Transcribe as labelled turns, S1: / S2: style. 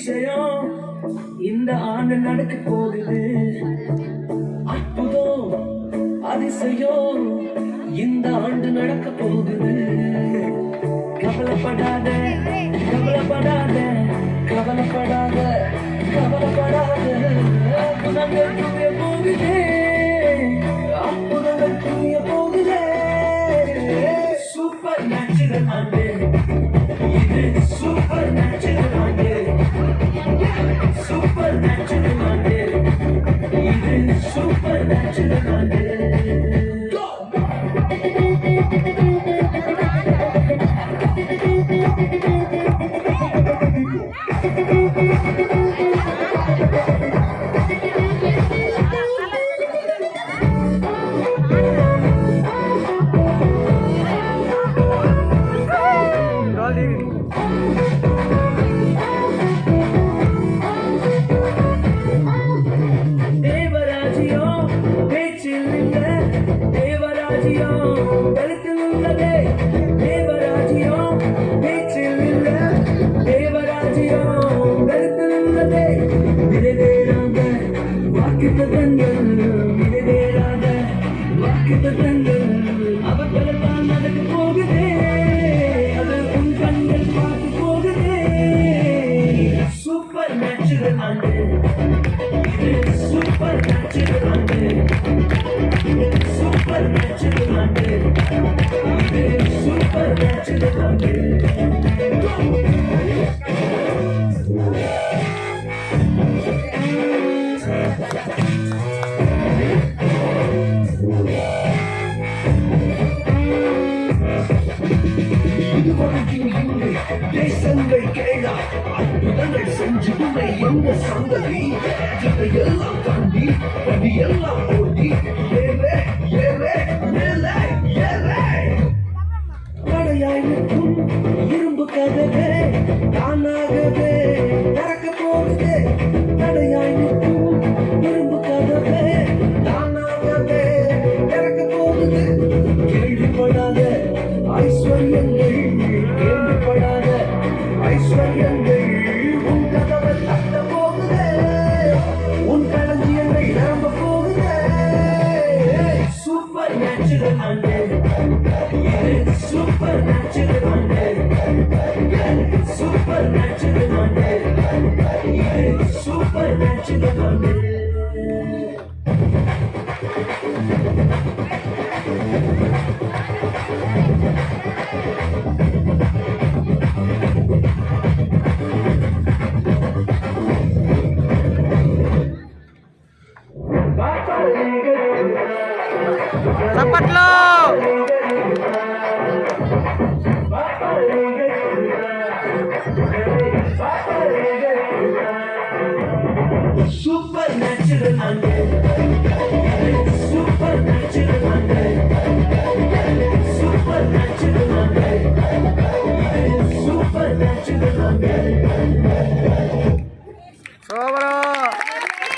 S1: அதிசயம் இந்த ஆண்டு நடக்க போகுது. அற்புதம் அதிசயம் இந்த ஆண்டு நடக்க போகுது. கவலைப்படாத கவலைப்படாத கவலைப்படாத கவலைப்படாத அற்புதங்கள் புரிய போகுது. அற்புதங்கள் புரிய போகுது. சூப்பர் நேச்சுரல் ஆண்டு இது. சூப்பர் நேச்சுரல் ஆண்டு. சூப்பர் நேச்சுரல் ஆண்டு இது. சூப்பர் நேச்சுரல் ஆண்டு. தேவராஜ்யம் பேச்சில் இல்ல, தேவராஜ்யம் கழுத்தில் உள்ளதே. தேவராஜ்யம் பேச்சில் இல்ல, தேவராஜ்யம் கழுத்தில் உள்ளதே. நிறைவேறாத வாக்குத்தத்தங்கள், நிறைவேறாத வாக்குத்தத்தங்கள் அவர்களெல்லாம் நடக்க போகுதே. அது உன் கண்கள் பார்த்து போகுதே. சூப்பர் நேச்சுரல் ஆண்டு இது. சூப்பர் நேச்சுரல் ஆண்டு. சூப்பர் நேச்சுரல் ஆண்டு இது. சூப்பர் நேச்சுரல் ஆண்டு. தேசங்கள் கேளா அற்புதங்கள் செஞ்சு உன்னை எந்த சந்ததி எல்லாம் தாண்டி வண்டி எல்லாம் ஓடி ஏலே ஏலே ஏலே ஏலே. படையாய் நிற்கும் இரும்பு கதவே தானாகவே திறக்க போகுதே. தடையாய் நிற்கும் இரும்பு கதவே தானாகவே திறக்க போகுது. கேள்விப்படாத ஐஸ்வர்யங்கள், கேள்விப்படாத ஐஸ்வர்யங்கள் உன் கதவை தட்ட போகுதே. உன் களஞ்சியங்கள் நிரம்ப போகுதே. சூப்பர் நேச்சுரல் ஆண்டு இது. சூப்பர் நேச்சுரல் ஆண்டு. சூப்பர் நேச்சுரல் ஆண்டு இது. சூப்பர் நேச்சுரல் ஆண்டு.
S2: Sapatlo!
S1: Super natural ஆண்டு. Super natural ஆண்டு. Super natural ஆண்டு. Super natural ஆண்டு.